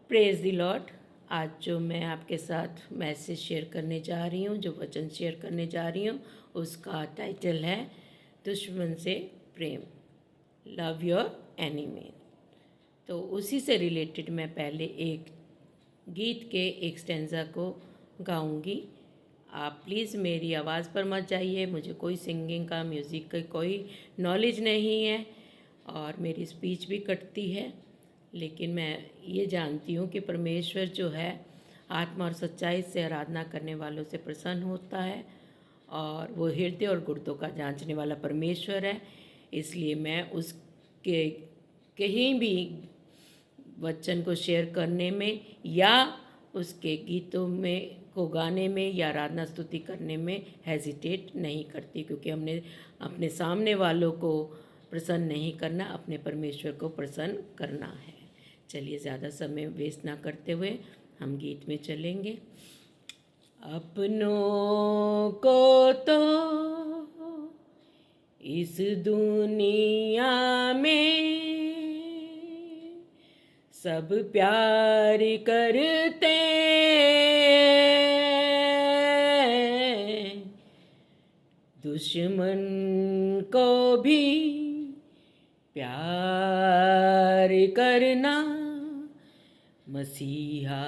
Praise the Lord. आज जो मैं आपके साथ मैसेज शेयर करने जा रही हूँ, जो वचन शेयर करने जा रही हूँ, उसका टाइटल है दुश्मन से प्रेम, लव योर एनिमी। तो उसी से रिलेटेड मैं पहले एक गीत के एक स्टेंजा को गाऊंगी। आप प्लीज़ मेरी आवाज़ पर मत जाइए, मुझे कोई सिंगिंग का, म्यूज़िक का कोई नॉलेज नहीं है और मेरी स्पीच भी कटती है, लेकिन मैं ये जानती हूँ कि परमेश्वर जो है आत्मा और सच्चाई से आराधना करने वालों से प्रसन्न होता है और वो हृदय और गुर्दों का जांचने वाला परमेश्वर है। इसलिए मैं उसके कहीं भी वचन को शेयर करने में या उसके गीतों में को गाने में या आराधना स्तुति करने में हेजिटेट नहीं करती, क्योंकि हमने अपने सामने वालों को प्रसन्न नहीं करना, अपने परमेश्वर को प्रसन्न करना है। चलिए ज़्यादा समय वेस्ट ना करते हुए हम गीत में चलेंगे। अपनों को तो इस दुनिया में सब प्यार करते, दुश्मन को भी प्यार करना मसीहा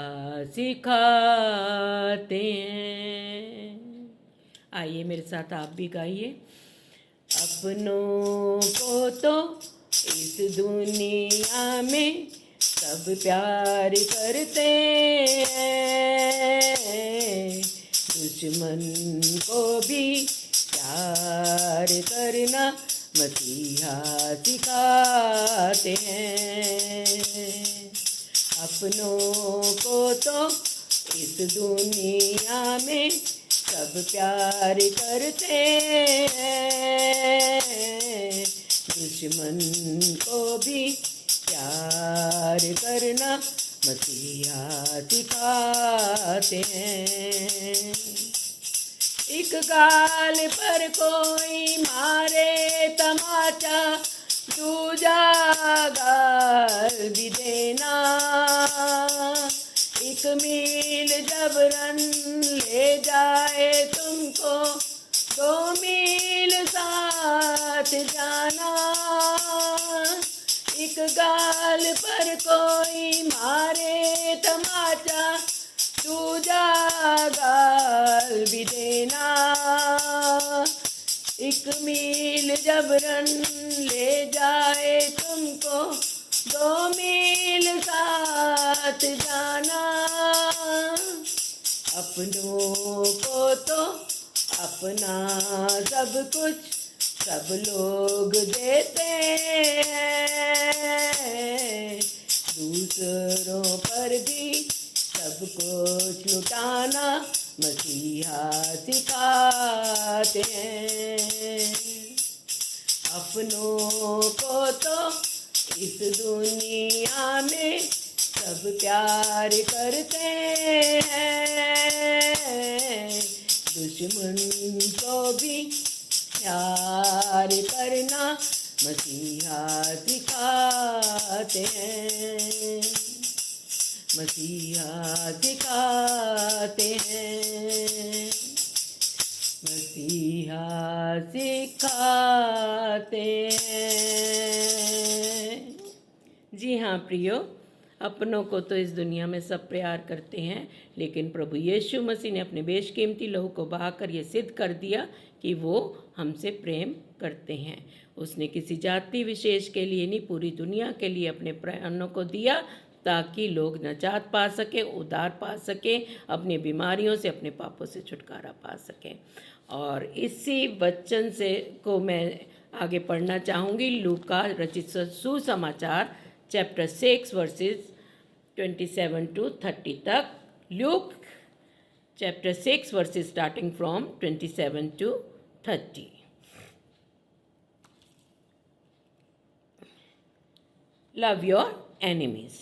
सिखाते हैं। आइए मेरे साथ आप भी गाइए। अपनों को तो इस दुनिया में सब प्यार करते हैं, दुश्मन को भी प्यार करना मसीहा सिखाते हैं। अपनों को तो इस दुनिया में सब प्यार करते हैं, दुश्मन को भी प्यार करना मसीहा सिखाते हैं। एक गाल पर कोई मारे तमाचा, दूजा गाल भी देना, एक मील जबरन ले जाए तुमको, 2 मील साथ जाना। एक गाल पर कोई मारे तमाचा, दूजा गाल भी देना, 1 मील जबरन ले जाए तुमको, 2 मील साथ जाना। अपनों को तो अपना सब कुछ सब लोग देते हैं, दूसरों पर भी सब कुछ लुटाना मसीहा सिखाते हैं। अपनों को तो इस दुनिया में सब प्यार करते हैं, दुश्मन को भी प्यार करना मसीहा सिखाते हैं, मसीहा सिखाते हैं, मसीहा सिखाते हैं। जी हाँ प्रियो, अपनों को तो इस दुनिया में सब प्यार करते हैं, लेकिन प्रभु यीशु मसीह ने अपने बेशकीमती लहू को बहाकर ये सिद्ध कर दिया कि वो हमसे प्रेम करते हैं। उसने किसी जाति विशेष के लिए नहीं, पूरी दुनिया के लिए अपने प्राणों को दिया, ताकि लोग नजात पा सके, उद्धार पा सके, अपनी बीमारियों से, अपने पापों से छुटकारा पा सकें। और इसी वचन से को मैं आगे पढ़ना चाहूँगी। लूका रचित सुसमाचार चैप्टर 6 वर्सेस 27 to 30 तक। Luke chapter 6 versus starting from 27 to 30। Love your enemies.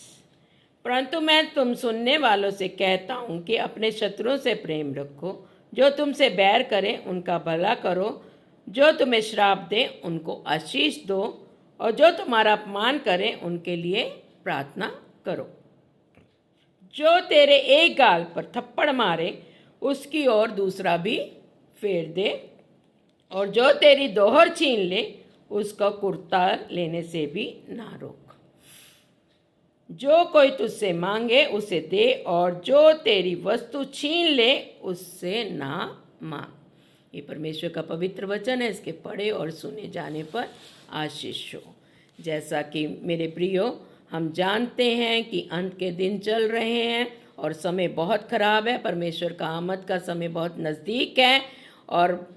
परंतु मैं तुम सुनने वालों से कहता हूँ कि अपने शत्रुओं से प्रेम रखो, जो तुमसे बैर करें उनका भला करो, जो तुम्हें श्राप दें उनको आशीष दो, और जो तुम्हारा अपमान करें उनके लिए प्रार्थना करो। जो तेरे एक गाल पर थप्पड़ मारे उसकी ओर दूसरा भी फेर दे, और जो तेरी दोहर छीन ले उसका कुर्ता लेने से भी ना रोक। जो कोई तुझसे मांगे उसे दे, और जो तेरी वस्तु छीन ले उससे ना मांग। ये परमेश्वर का पवित्र वचन है। इसके पढ़े और सुने जाने पर आशीष हो। जैसा कि मेरे प्रियो, हम जानते हैं कि अंत के दिन चल रहे हैं और समय बहुत खराब है। परमेश्वर का आमद का समय बहुत नज़दीक है, और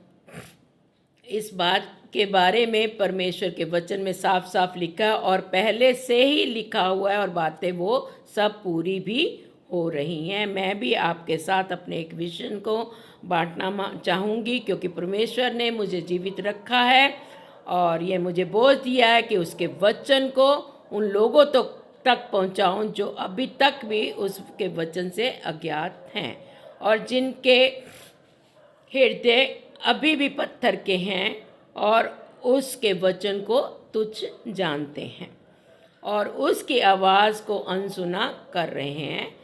इस बात के बारे में परमेश्वर के वचन में साफ साफ लिखा है, और पहले से ही लिखा हुआ है, और बातें वो सब पूरी भी हो रही हैं। मैं भी आपके साथ अपने एक विजन को बांटना चाहूँगी, क्योंकि परमेश्वर ने मुझे जीवित रखा है और ये मुझे बोझ दिया है कि उसके वचन को उन लोगों तक पहुँचाऊँ जो अभी तक भी उसके वचन से अज्ञात हैं, और जिनके हृदय अभी भी पत्थर के हैं और उसके वचन को तुच्छ जानते हैं और उसकी आवाज़ को अनसुना कर रहे हैं।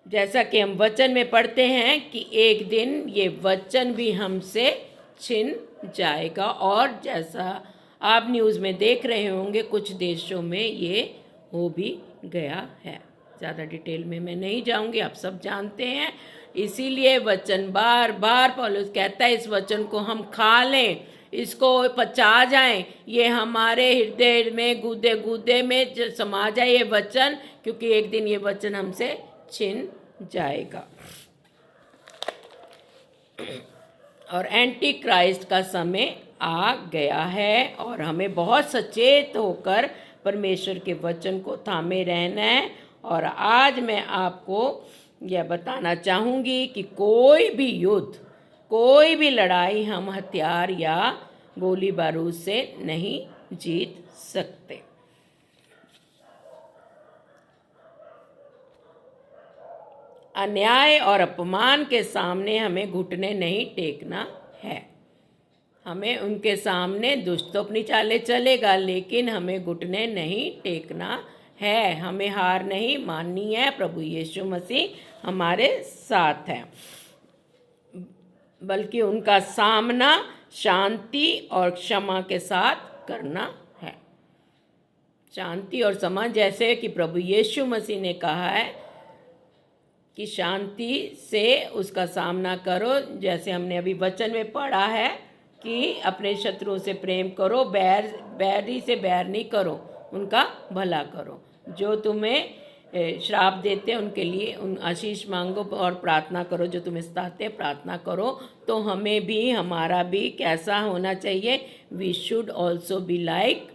जैसा कि हम वचन में पढ़ते हैं कि एक दिन ये वचन भी हमसे छिन जाएगा, और जैसा आप न्यूज़ में देख रहे होंगे कुछ देशों में ये हो भी गया है। ज़्यादा डिटेल में मैं नहीं जाऊंगी, आप सब जानते हैं। इसीलिए वचन बार बार पौलुस कहता है इस वचन को हम खा लें, इसको पचा जाएं, ये हमारे हृदय में गूदे गूदे में समा जाए ये वचन, क्योंकि एक दिन ये वचन हमसे छिन जाएगा। और एंटी क्राइस्ट का समय आ गया है, और हमें बहुत सचेत होकर परमेश्वर के वचन को थामे रहना है। और आज मैं आपको यह बताना चाहूँगी कि कोई भी युद्ध, कोई भी लड़ाई हम हथियार या गोली बारूद से नहीं जीत सकते। अन्याय और अपमान के सामने हमें घुटने नहीं टेकना है। हमें उनके सामने दुष्ट तो अपनी चालें चलेगा, लेकिन हमें घुटने नहीं टेकना है। हमें हार नहीं माननी है। प्रभु यीशु मसीह हमारे साथ है, बल्कि उनका सामना शांति और क्षमा के साथ करना है। शांति और क्षमा, जैसे कि प्रभु यीशु मसीह ने कहा है कि शांति से उसका सामना करो। जैसे हमने अभी वचन में पढ़ा है कि अपने शत्रुओं से प्रेम करो, बैरी से बैर नहीं करो, उनका भला करो। जो तुम्हें श्राप देते हैं उनके लिए उन आशीष मांगो, और प्रार्थना करो। जो तुम्हें सताते हैं प्रार्थना करो। तो हमें भी, हमारा भी कैसा होना चाहिए? We should also be like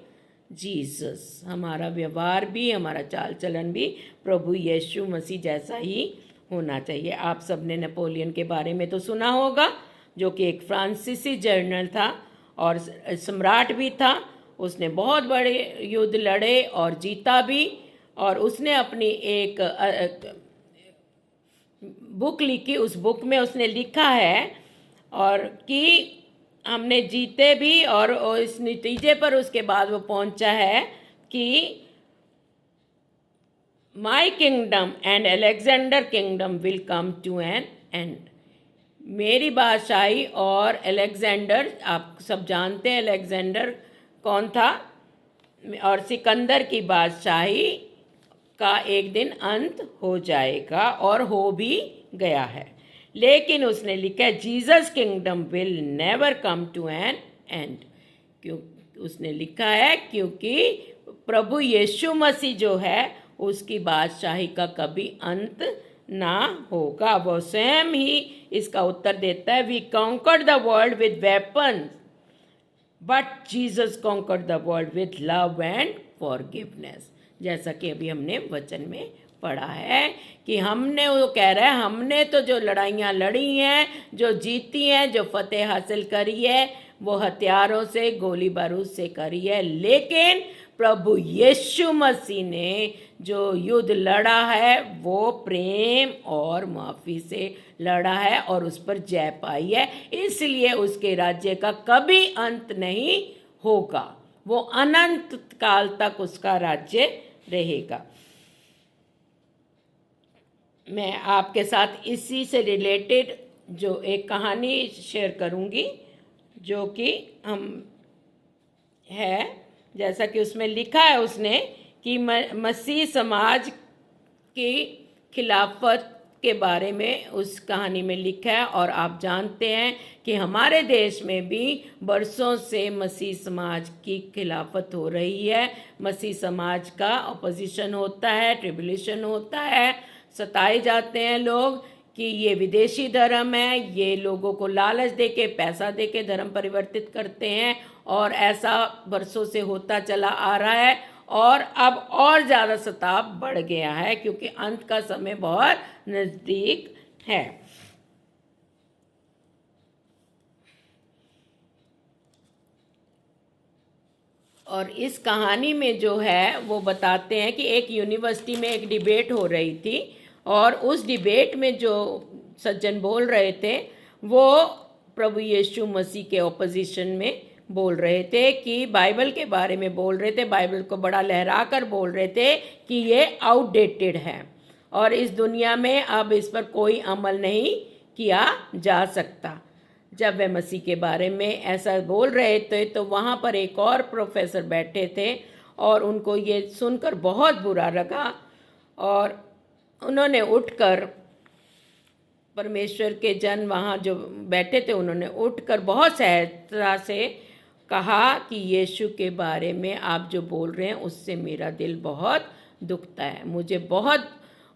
Jesus. हमारा व्यवहार भी, हमारा चाल चलन भी प्रभु यीशु मसीह जैसा ही होना चाहिए। आप सबने नेपोलियन के बारे में तो सुना होगा, जो कि एक फ्रांसीसी जनरल था और सम्राट भी था। उसने बहुत बड़े युद्ध लड़े और जीता भी, और उसने अपनी एक बुक लिखी। उस बुक में उसने लिखा है और कि हमने जीते भी, और इस नतीजे पर उसके बाद वो पहुंचा है कि my kingdom and Alexander kingdom will come to an end. मेरी बादशाही और अलेक्जेंडर, आप सब जानते हैं अलेक्जेंडर कौन था, और सिकंदर की बादशाही का एक दिन अंत हो जाएगा, और हो भी गया है। लेकिन उसने लिखा है Jesus kingdom will never come to an end. क्यों उसने लिखा है? क्योंकि प्रभु यीशु मसीह जो है उसकी बादशाही का कभी अंत ना होगा। वो स्वयं ही इसका उत्तर देता है, we conquered the world with weapons but Jesus conquered the world with love and forgiveness. जैसा कि अभी हमने वचन में पढ़ा है कि हमने, वो कह रहा है हमने तो जो लड़ाइयाँ लड़ी हैं, जो जीती हैं, जो फतेह हासिल करी है, वो हथियारों से, गोली बारूद से करी है। लेकिन प्रभु यीशु मसीह ने जो युद्ध लड़ा है वो प्रेम और माफ़ी से लड़ा है और उस पर जय पाई है। इसलिए उसके राज्य का कभी अंत नहीं होगा, वो अनंत काल तक उसका राज्य रहेगा। मैं आपके साथ इसी से रिलेटेड जो एक कहानी शेयर करूंगी, जो कि हम है, जैसा कि उसमें लिखा है उसने कि मसीह समाज की खिलाफत के बारे में उस कहानी में लिखा है। और आप जानते हैं कि हमारे देश में भी बरसों से मसीह समाज की खिलाफत हो रही है। मसीह समाज का अपोजिशन होता है, ट्रिब्यूलेशन होता है, सताए जाते हैं लोग कि ये विदेशी धर्म है, ये लोगों को लालच देके, पैसा देके धर्म परिवर्तित करते हैं। और ऐसा बरसों से होता चला आ रहा है और अब और ज़्यादा सताव बढ़ गया है क्योंकि अंत का समय बहुत नज़दीक है। और इस कहानी में जो है वो बताते हैं कि एक यूनिवर्सिटी में एक डिबेट हो रही थी और उस डिबेट में जो सज्जन बोल रहे थे वो प्रभु यीशु मसीह के ऑपोजिशन में बोल रहे थे, कि बाइबल के बारे में बोल रहे थे, बाइबल को बड़ा लहरा कर बोल रहे थे कि ये आउटडेटेड है और इस दुनिया में अब इस पर कोई अमल नहीं किया जा सकता। जब वे मसीह के बारे में ऐसा बोल रहे थे तो वहाँ पर एक और प्रोफेसर बैठे थे और उनको ये सुनकर बहुत बुरा लगा और उन्होंने उठकर, परमेश्वर के जन वहाँ जो बैठे थे उन्होंने उठकर बहुत सहजता से कहा कि यीशु के बारे में आप जो बोल रहे हैं उससे मेरा दिल बहुत दुखता है, मुझे बहुत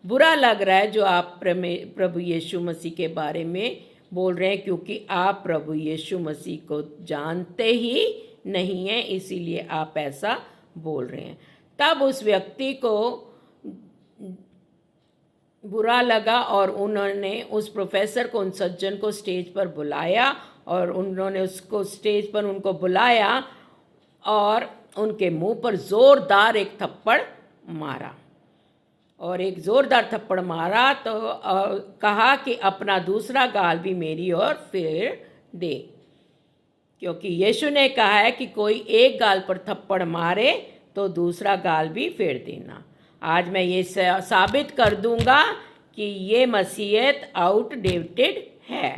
बुरा लग रहा है जो आप प्रभु यीशु मसीह के बारे में बोल रहे हैं, क्योंकि आप प्रभु यीशु मसीह को जानते ही नहीं हैं, इसीलिए आप ऐसा बोल रहे हैं। तब उस व्यक्ति को बुरा लगा और उन्होंने उस प्रोफेसर को, उन सज्जन को स्टेज पर बुलाया और उन्होंने उसको स्टेज पर उनको बुलाया और उनके मुंह पर ज़ोरदार एक थप्पड़ मारा और एक ज़ोरदार थप्पड़ मारा तो कहा कि अपना दूसरा गाल भी मेरी ओर फेर दे, क्योंकि यीशु ने कहा है कि कोई एक गाल पर थप्पड़ मारे तो दूसरा गाल भी फेर देना। आज मैं ये साबित कर दूंगा कि ये मसीहत आउटडेटेड है।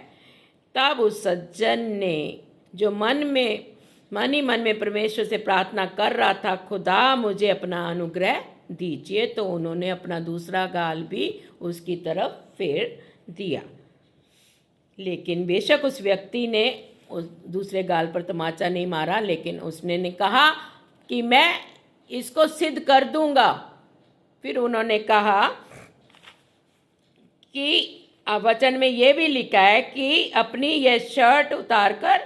तब उस सज्जन ने जो मन ही मन में परमेश्वर से प्रार्थना कर रहा था, खुदा मुझे अपना अनुग्रह दीजिए, तो उन्होंने अपना दूसरा गाल भी उसकी तरफ फेर दिया। लेकिन बेशक उस व्यक्ति ने उस दूसरे गाल पर तमाचा नहीं मारा, लेकिन उसने ने कहा कि मैं इसको सिद्ध कर दूंगा। फिर उन्होंने कहा कि वचन में ये भी लिखा है कि अपनी ये शर्ट उतार कर,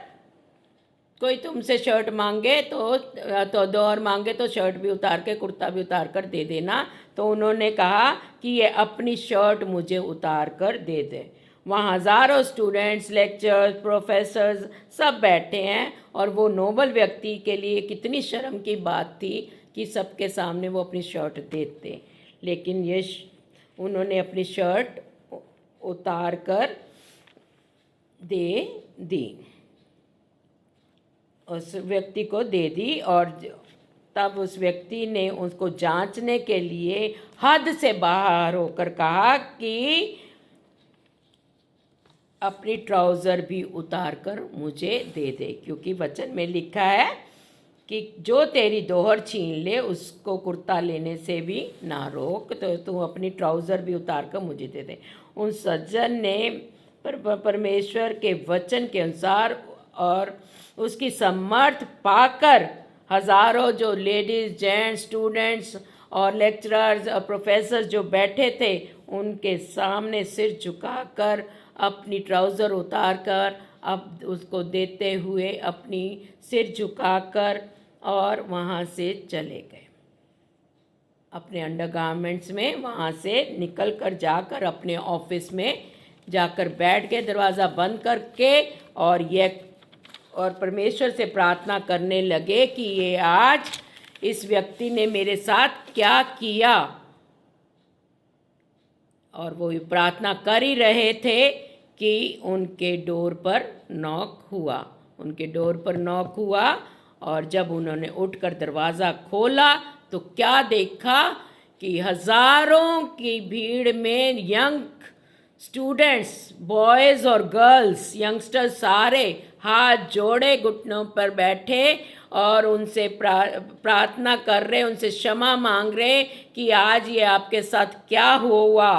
कोई तुमसे शर्ट मांगे तो दो और मांगे तो शर्ट भी उतार के, कुर्ता भी उतार कर दे देना। तो उन्होंने कहा कि ये अपनी शर्ट मुझे उतार कर दे दे। वहाँ हज़ारों स्टूडेंट्स, लेक्चरर्स, प्रोफेसर्स सब बैठे हैं और वो नोबल व्यक्ति के लिए कितनी शर्म की बात थी कि सबके सामने वो अपनी शर्ट देते, लेकिन ये उन्होंने अपनी शर्ट उतार कर दे दी, उस व्यक्ति को दे दी। और तब उस व्यक्ति ने उसको जांचने के लिए हद से बाहर होकर कहा कि अपनी ट्राउज़र भी उतार कर मुझे दे दे, क्योंकि वचन में लिखा है कि जो तेरी दोहर छीन ले उसको कुर्ता लेने से भी ना रोक, तो तू अपनी ट्राउज़र भी उतार कर मुझे दे दे। उन सज्जन ने परमेश्वर के वचन के अनुसार और उसकी समर्थ पाकर हज़ारों जो लेडीज़, जेंट्स, स्टूडेंट्स और लेक्चरर्स और प्रोफेसर जो बैठे थे उनके सामने सिर झुकाकर अपनी ट्राउज़र उतार कर अब उसको देते हुए अपनी सिर झुकाकर और वहाँ से चले गए। अपने अंडरगारमेंट्स में वहाँ से निकल कर जाकर अपने ऑफिस में जाकर बैठ गए, दरवाज़ा बंद करके, और परमेश्वर से प्रार्थना करने लगे कि ये आज इस व्यक्ति ने मेरे साथ क्या किया। और वो प्रार्थना कर ही रहे थे कि उनके डोर पर नॉक हुआ और जब उन्होंने उठकर दरवाज़ा खोला तो क्या देखा कि हज़ारों की भीड़ में यंग स्टूडेंट्स, बॉयज़ और गर्ल्स, यंगस्टर्स सारे हाथ जोड़े घुटनों पर बैठे और उनसे प्रार्थना कर रहे, उनसे क्षमा मांग रहे कि आज ये आपके साथ क्या हुआ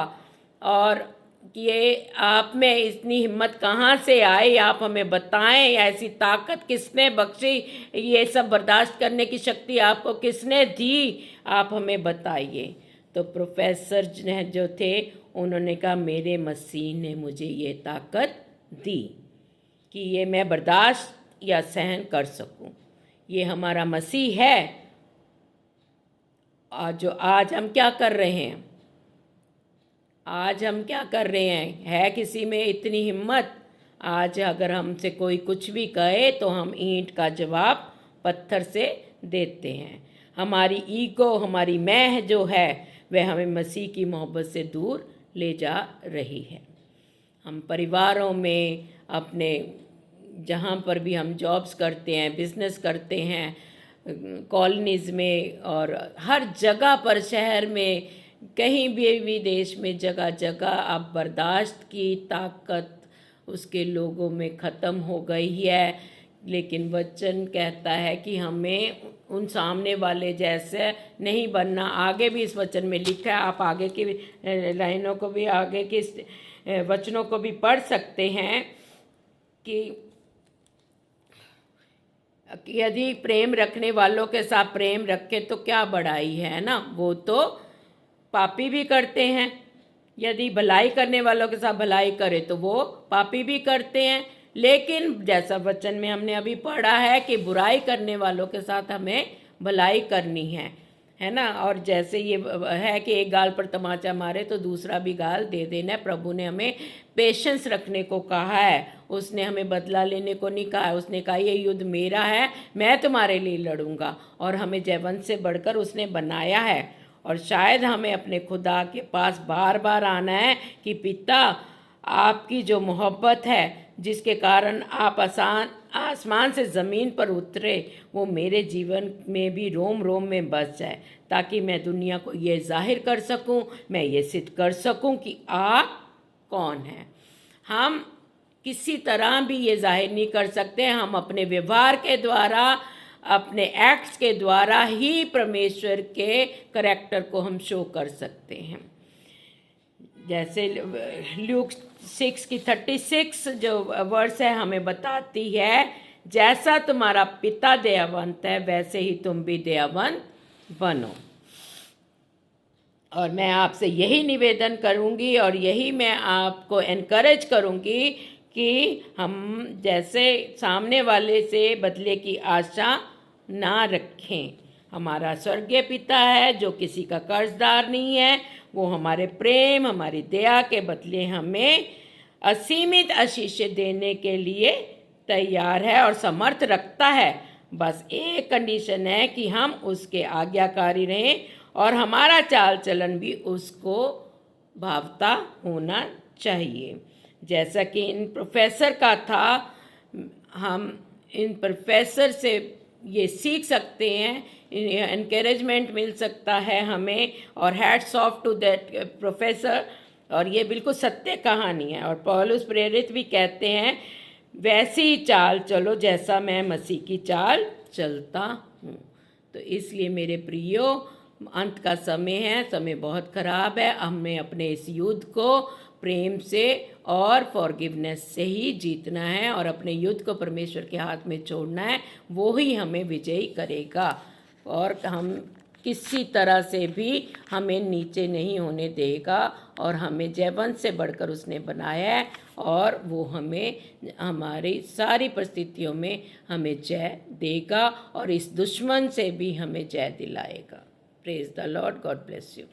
और ये आप में इतनी हिम्मत कहाँ से आई, आप हमें बताएं, ऐसी ताकत किसने बख्शी, ये सब बर्दाश्त करने की शक्ति आपको किसने दी, आप हमें बताइए। तो प्रोफेसर जो थे उन्होंने कहा मेरे मसीह ने मुझे ये ताकत दी कि ये मैं बर्दाश्त या सहन कर सकूं। ये हमारा मसीह है। जो आज हम क्या कर रहे हैं, आज हम क्या कर रहे हैं, है किसी में इतनी हिम्मत? आज अगर हमसे कोई कुछ भी कहे तो हम ईंट का जवाब पत्थर से देते हैं। हमारी ईगो, हमारी मैं जो है वह हमें मसीह की मोहब्बत से दूर ले जा रही है। हम परिवारों में, अपने जहाँ पर भी हम जॉब्स करते हैं, बिजनेस करते हैं, कॉलोनीज़ में और हर जगह पर, शहर में, कहीं भी विदेश में, जगह जगह अब बर्दाश्त की ताकत उसके लोगों में ख़त्म हो गई है। लेकिन वचन कहता है कि हमें उन सामने वाले जैसे नहीं बनना। आगे भी इस वचन में लिखा है, आप आगे की लाइनों को भी, आगे के वचनों को भी पढ़ सकते हैं कि यदि प्रेम रखने वालों के साथ प्रेम रखे तो क्या बड़ाई है ना, वो तो पापी भी करते हैं। यदि भलाई करने वालों के साथ भलाई करे तो वो पापी भी करते हैं। लेकिन जैसा वचन में हमने अभी पढ़ा है कि बुराई करने वालों के साथ हमें भलाई करनी है ना। और जैसे ये है कि एक गाल पर तमाचा मारे तो दूसरा भी गाल दे देना। प्रभु ने हमें पेशेंस रखने को कहा है, उसने हमें बदला लेने को नहीं कहा है। उसने कहा ये युद्ध मेरा है, मैं तुम्हारे लिए लड़ूंगा। और हमें जयवंत से बढ़कर उसने बनाया है। और शायद हमें अपने खुदा के पास बार बार आना है कि पिता, आपकी जो मोहब्बत है जिसके कारण आप आसमान से ज़मीन पर उतरे, वो मेरे जीवन में भी रोम रोम में बस जाए, ताकि मैं दुनिया को ये जाहिर कर सकूं, मैं ये सिद्ध कर सकूं कि आप कौन हैं। हम किसी तरह भी ये जाहिर नहीं कर सकते। हम अपने व्यवहार के द्वारा, अपने एक्ट्स के द्वारा ही परमेश्वर के करैक्टर को हम शो कर सकते हैं। जैसे ल्यूक 6:36 जो वर्स है हमें बताती है, जैसा तुम्हारा पिता दयावंत है वैसे ही तुम भी दयावंत बनो। और मैं आपसे यही निवेदन करूंगी और यही मैं आपको एनकरेज करूंगी कि हम जैसे सामने वाले से बदले की आशा ना रखें। हमारा स्वर्गीय पिता है जो किसी का कर्जदार नहीं है, वो हमारे प्रेम, हमारी दया के बदले हमें असीमित आशीष देने के लिए तैयार है और समर्थ रखता है। बस एक कंडीशन है कि हम उसके आज्ञाकारी रहें और हमारा चाल चलन भी उसको भावता होना चाहिए। जैसा कि इन प्रोफेसर का था, हम इन प्रोफेसर से ये सीख सकते हैं, एनकरेजमेंट मिल सकता है हमें। और hats off to that professor. और ये बिल्कुल सत्य कहानी है। और पौलुस प्रेरित भी कहते हैं, वैसी ही चाल चलो जैसा मैं मसीह की चाल चलता हूँ। तो इसलिए मेरे प्रियो, अंत का समय है, समय बहुत ख़राब है। हमें अपने इस युद्ध को प्रेम से और फॉरगिवनेस से ही जीतना है और अपने युद्ध को परमेश्वर के हाथ में छोड़ना है। वो ही हमें विजयी करेगा और हम किसी तरह से भी हमें नीचे नहीं होने देगा। और हमें जयवंत से बढ़कर उसने बनाया है और वो हमें हमारी सारी परिस्थितियों में हमें जय देगा और इस दुश्मन से भी हमें जय दिलाएगा। Praise the Lord, God bless you.